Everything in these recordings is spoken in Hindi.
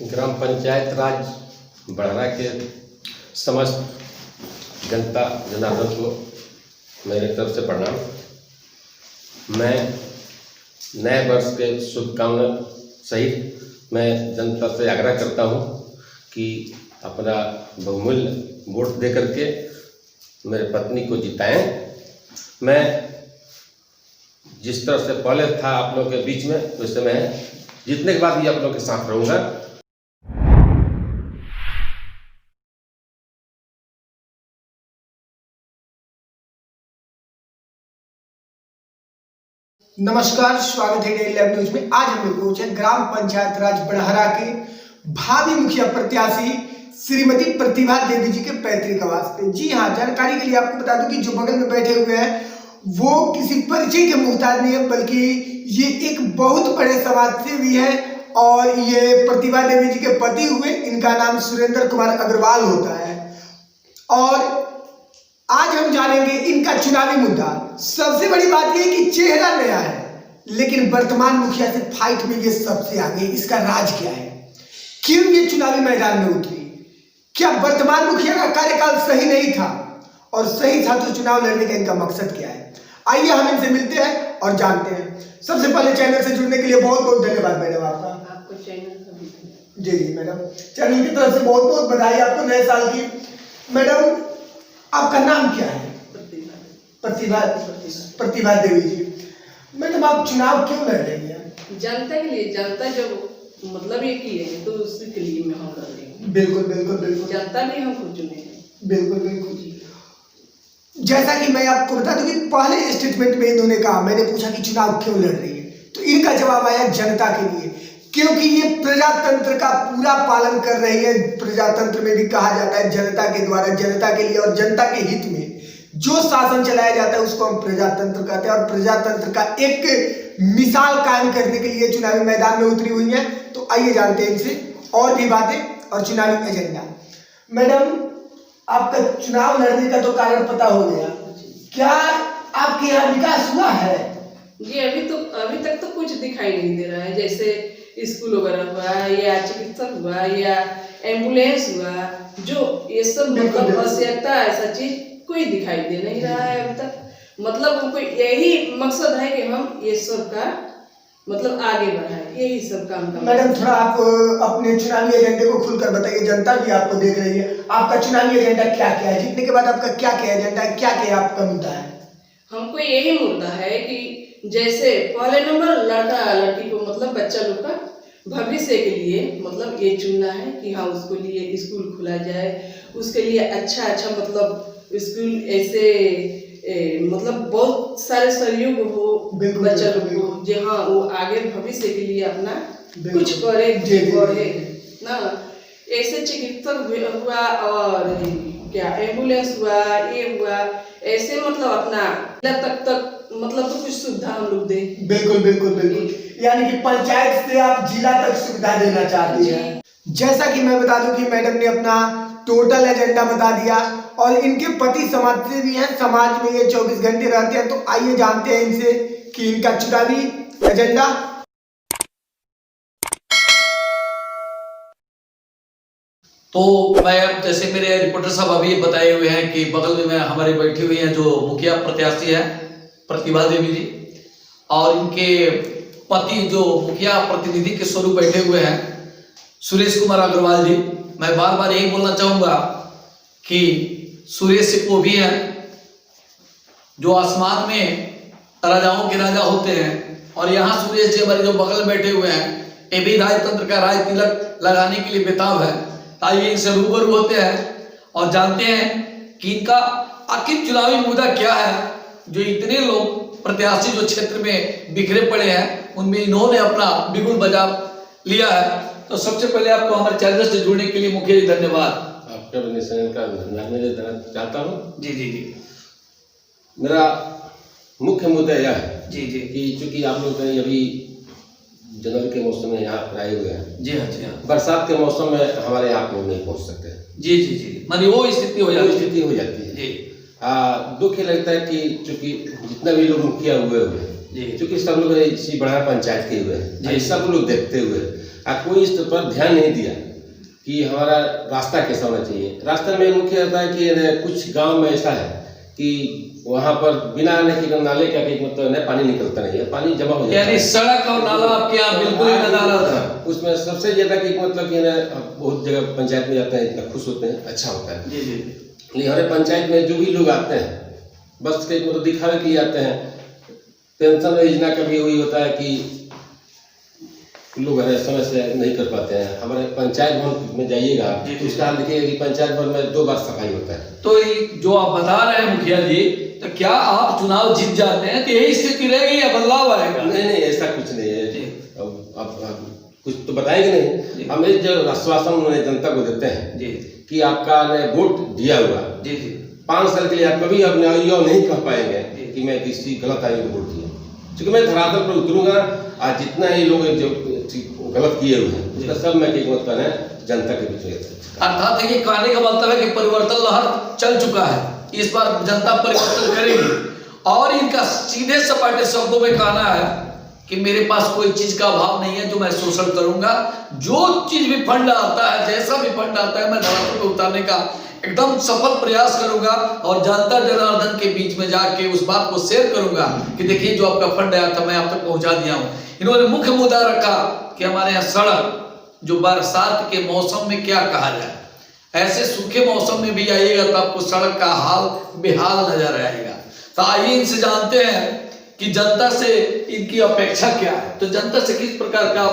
ग्राम पंचायत राज बढ़ाना के समस्त जनता जनार्दन को मेरे तरफ से प्रणाम। मैं नए वर्ष के शुभकामना सहित मैं जनता से आग्रह करता हूं कि अपना बहुमूल्य वोट दे करके मेरे पत्नी को जिताएं। मैं जिस तरह से पहले था आप लोगों के बीच में, वैसे मैं जीतने के बाद भी आप लोगों के साथ रहूंगा। नमस्कार, स्वागत है डेली लाइव न्यूज में। आज हम लोग पहुंचे ग्राम पंचायत राज बड़हरा के भावी मुखिया प्रत्याशी श्रीमती प्रतिभा देवी जी के पैतृक आवास पे। जी हाँ, जानकारी के लिए आपको बता दूं कि जो बगल में बैठे हुए हैं वो किसी परिचय के मुहताज नहीं है, बल्कि ये एक बहुत बड़े समाज सेवी है और ये प्रतिभा देवी जी के पति हुए। इनका नाम सुरेंद्र कुमार अग्रवाल होता है और आज हम जानेंगे इनका चुनावी मुद्दा। सबसे बड़ी बात यह है कि चेहरा नया है, लेकिन वर्तमान मुखिया से फाइट में ये सबसे आगे। इसका राज क्या है, क्यों ये चुनावी मैदान में उतरी, क्या वर्तमान मुखिया का कार्यकाल सही नहीं था और सही था तो चुनाव लड़ने का इनका मकसद क्या है। आइए हम इनसे मिलते हैं और जानते हैं। सबसे पहले चैनल से जुड़ने के लिए बहुत बहुत धन्यवाद मैडम आपका। जी जी मैडम, चैनल की तरफ से बहुत बहुत बधाई आपको नए साल की। मैडम आपका नाम क्या है? प्रतिभा देवी जी। मैडम आप चुनाव क्यों लड़ रही हैं? जनता के लिए, जनता जो मतलब ये की है तो उसी के लिए मैं हम लड़ रही हूँ। बिल्कुल बिल्कुल बिल्कुल, जनता ने हमको चुने हैं। बिल्कुल बिल्कुल जी। जैसा कि मैं आपको बता दूं कि पहले स्टेटमेंट में इन्होंने कहा, मैंने पूछा कि चुनाव क्यों लड़ रही है, तो इनका जवाब आया जनता के लिए, क्योंकि ये प्रजातंत्र का पूरा पालन कर रही है। प्रजातंत्र में भी कहा जाता है जनता के द्वारा, जनता के लिए और जनता के हित में जो शासन चलाया जाता है उसको हम प्रजातंत्र कहते हैं। और प्रजातंत्र का एक मिसाल कायम करने के लिए चुनावी मैदान में उतरी हुई है। तो आइए जानते हैं इनसे और भी बातें और चुनावी एजेंडा। मैडम आपका चुनाव लड़ने का तो कारण पता हो गया, क्या आपके यहाँ विकास हुआ है? जी अभी तक तो कुछ दिखाई नहीं दे रहा है। जैसे स्कूल वगैरह हुआ या चिकित्सक हुआ या एम्बुलेंस हुआ, जो ये सब मतलब आवश्यकता ऐसा चीज कोई दिखाई दे नहीं रहा है अभी तक। मतलब हमको यही मकसद है कि हम ये सब का मतलब आगे बढ़ाए, यही सब काम का। मैडम थोड़ा आप अपने चुनावी एजेंडे को खुलकर बताइए, जनता भी आपको देख रही है। आपका चुनावी एजेंडा क्या क्या है, जीतने के बाद आपका क्या क्या एजेंडा है, क्या क्या आपका मुद्दा है? हमको यही मुद्दा है कि जैसे पहले नंबर लड़का लड़की को मतलब बच्चा लोग का भविष्य के लिए मतलब ये चुनना है कि हाँ उसको लिए स्कूल खुला जाए, उसके लिए अच्छा मतलब स्कूल ऐसे मतलब बहुत सारे सहयोग हो बच्चा लोग को, जी हाँ वो आगे भविष्य के लिए अपना कुछ करे बढ़े ना। ऐसे चिकित्सक हुआ और क्या एम्बुलेंस हुआ, ये हुआ, ऐसे मतलब अपना तक मतलब तो कुछ सुविधा हम लोग दे। बिल्कुल बिल्कुल बिल्कुल, यानी कि पंचायत से आप जिला तक सुविधा देना चाहती हैं। जैसा कि मैं बता दूं कि मैडम ने अपना टोटल एजेंडा बता दिया और इनके पति समाज से भी हैं, समाज में ये 24 घंटे रहते हैं। तो आइए जानते हैं इनसे कि इनका चुनावी एजेंडा। तो मैं जैसे मेरे रिपोर्टर साहब अभी बताए हुए हैं कि बगल में हमारे बैठी हुई हैं जो मुखिया प्रत्याशी है प्रतिभा देवी जी, और इनके पति जो मुखिया प्रतिनिधि के स्वरूप बैठे हुए हैं सुरेश कुमार अग्रवाल जी। मैं बार बार यही बोलना चाहूंगा कि सुरेश वो भी हैं जो आसमान में राजाओं के राजा होते हैं, और यहाँ सुरेश जी हमारे जो बगल में बैठे हुए हैं ये भी राजतंत्र का राज तिलक लगाने के लिए बेताब है। आइए इनसे रूबरू होते हैं और जानते हैं कि इनका आखिर चुनावी मुद्दा क्या है। जो इतने लोग प्रत्याशी जो क्षेत्र में बिखरे पड़े हैं उनमें इन्होंने अपना बिगुल बजा लिया है। तो सबसे पहले आपको हमारे चैनल से जुड़ने के लिए मुख्य धन्यवाद। आपका चैनल का धन्यवाद देना चाहता हूँ। जी जी जी, मेरा मुख्य मुद्दा यह है जी जी कि चूंकि आप लोग अभी जनवरी के मौसम में यहाँ पर आए हुए हैं, जी हाँ जी हाँ, बरसात के मौसम में हमारे यहाँ आप लोग नहीं पहुँच सकते। जी जी जी, मानी वो स्थिति हो जाती है जी। जी। दुख ये लगता है कि चूंकि जितना भी लोग मुखिया हुए जी। क्योंकि सब लोग इसी बड़ा पंचायत के हुए हैं, जी। सब लोग देखते हुए कोई इस पर ध्यान नहीं दिया कि हमारा रास्ता कैसा होना चाहिए। रास्ते में मुख्य होता है कि कुछ गांव में ऐसा है कि वहाँ पर बिना नाले का मतलब पानी निकलता नहीं है, पानी जमा हो जाता है। यानी सड़क और नाला आपके यहाँ बिल्कुल ही नज़ारा था। उसमें सबसे ज्यादा कि मतलब कि बहुत जगह पंचायत में जाते हैं, इतना खुश होते हैं, अच्छा होता है। जी जी। लेकिन हमारे पंचायत में जो भी लोग आते हैं बस के मतलब दिखावे के लिए आते हैं। पेंशन योजना का भी वही होता है कि लोग समय से नहीं कर पाते हैं। हमारे पंचायत भवन में जाइएगा तो उसका हाल देखिएगा कि पंचायत भवन में 2 बार सफाई होता है। तो जो आप बता रहे हैं मुखिया जी, तो क्या आप चुनाव जीत जाते हैं तो यही स्थिति रहेगी या बदलाव आएगा? नहीं नहीं, ऐसा कुछ नहीं है। अब कुछ तो बताएंगे नहीं, हम इस जो आश्वासन उन्होंने जनता को देते हैं जी कि आपका वोट दिया हुआ जी जी 5 साल के लिए आप कभी अपने यो नहीं कह पाएंगे कि मैं किसी गलत आदमी को वोट दिया, क्योंकि मैं धरातल पर उतरूंगा। आज जितना ही लोग जो गलत किए हुए हैं उसका सब मैं जनता के बीच में। अर्थात ये कहने का मतलब है कि परिवर्तन लहर चल चुका है, इस बार जनता परिवर्तन करेगी। और इनका सीधे सपाटे शब्दों में कहना है कि मेरे पास कोई चीज का अभाव नहीं है जो मैं शोषण करूंगा। जो चीज भी फंड आता है, जैसा भी फंड आता है, मैं धरातल पे उतारने का एकदम सफल प्रयास करूंगा और जनता जनार्दन के बीच में जाके उस बात को शेयर करूंगा कि देखिए जो आपका फंड आया था मैं आप तक पहुंचा दिया हूं। इन्होंने मुख्य मुद्दा रखा कि हमारे यहाँ सड़क, जो बरसात के मौसम में क्या कहा जाए, ऐसे सूखे मौसम में भी आइएगा तो आपको सड़क का हाल बेहाल नजर आएगा। तो आइए इनसे जानते हैं कि जनता से इनकी अपेक्षा क्या है। तो जनता से किस प्रकार का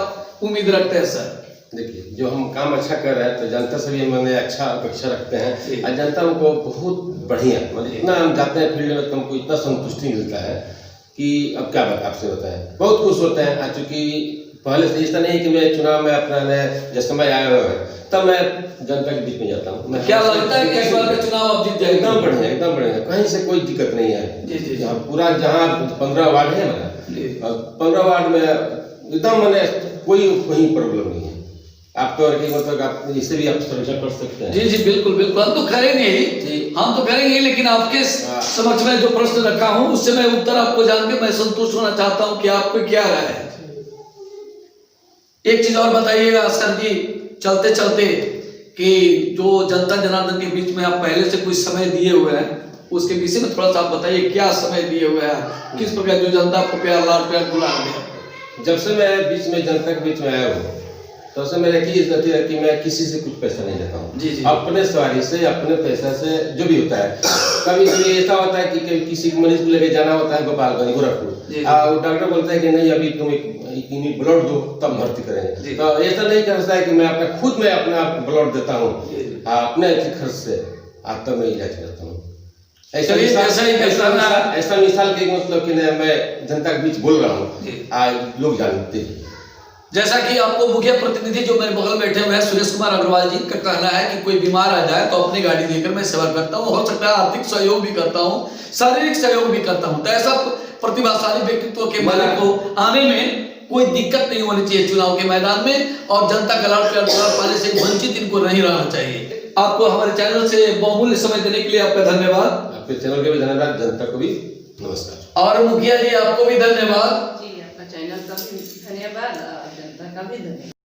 उम्मीद रखते हैं सर? देखिए, जो हम काम अच्छा कर रहे हैं तो जनता से भी हम अच्छा अपेक्षा रखते हैं। और जनता हमको बहुत बढ़िया, मतलब इतना हम जाते हैं फील्ड में तो हमको इतना संतुष्टि मिलता है कि अब क्या बात आपसे होता है, बहुत खुश होते हैं। चूँकि पहले से ऐसा नहीं कि मैं चुनाव में अपना जब समय आया हुआ है तब मैं जनता के बीच में जाता हूँ। क्या लगता है कि इस बार का चुनाव आप जीत जाएंगे? एकदम बढ़िया, एकदम बढ़िया, कहीं से कोई दिक्कत नहीं है। जी जी। पूरा जहाँ 15 वार्ड है हमारा, 15 वार्ड में एकदम मैंने कोई प्रॉब्लम नहीं है। आप तो मतलब आप इसे भी आप सर्वेक्षण कर सकते हैं। जी जी बिल्कुल बिल्कुल, हम तो करेंगे ही, हम तो करेंगे, लेकिन आपके समक्ष में जो प्रश्न रखा हूं उससे मैं उत्तर आपको जान के मैं संतुष्ट होना चाहता हूं कि आपको क्या राय है। एक चीज और बताइएगा सर जी, चलते चलते, कि जो जनता जनार्दन के बीच में आप पहले से कुछ समय दिए हुए हैं उसके विषय में थोड़ा सा आप बताइए, क्या समय दिए हुए हैं, किस प्रकार जो जनता आपको प्यार लाड प्यार दुलार दिया? जब से मैं बीच में जनता के बीच में आया हूँ तो उससे मेरा की इज्जत है कि मैं किसी से कुछ पैसा नहीं लेता हूँ। जी जी। अपने सवारी से, अपने पैसा से जो भी होता है। कभी कभी ऐसा होता है कि किसी मरीज को लेके जाना होता है गोपालगंज, गोरखपुर, डॉक्टर बोलता है कि नहीं अभी तुम एक ब्लड दो तब भर्ती करेंगे। तो ऐसा नहीं कर सकता है कि मैं अपना खुद में अपना ब्लड देता हूँ अपने खर्च से, तब मैं इलाज करता हूँ। ऐसा मिसाल के मतलब कि मैं जनता के बीच बोल रहा हूँ, लोग जानते हैं। जैसा कि आपको मुखिया प्रतिनिधि जो मेरे बगल बैठे हुए हैं सुरेश कुमार अग्रवाल जी का कहना है कि कोई बीमार आ जाए तो अपनी गाड़ी देकर मैं सेवा करता हूँ, हो सकता है आर्थिक सहयोग भी करता हूँ, शारीरिक सहयोग भी करता हूँ। तो ऐसा प्रतिभाशाली व्यक्तित्व के मालिक को आने में कोई दिक्कत नहीं होनी चाहिए चुनाव के मैदान में, और जनता का लाड़ प्यार पाने से वंचित इनको नहीं रहना चाहिए। आपको हमारे चैनल से बहुमूल्य समय देने के लिए आपका धन्यवाद। आपके चैनल के भी धन्यवाद, जनता को भी नमस्कार। और मुखिया जी आपको भी धन्यवाद। जी, आपका चैनल का भी धन्यवाद, जनता का भी धन्यवाद।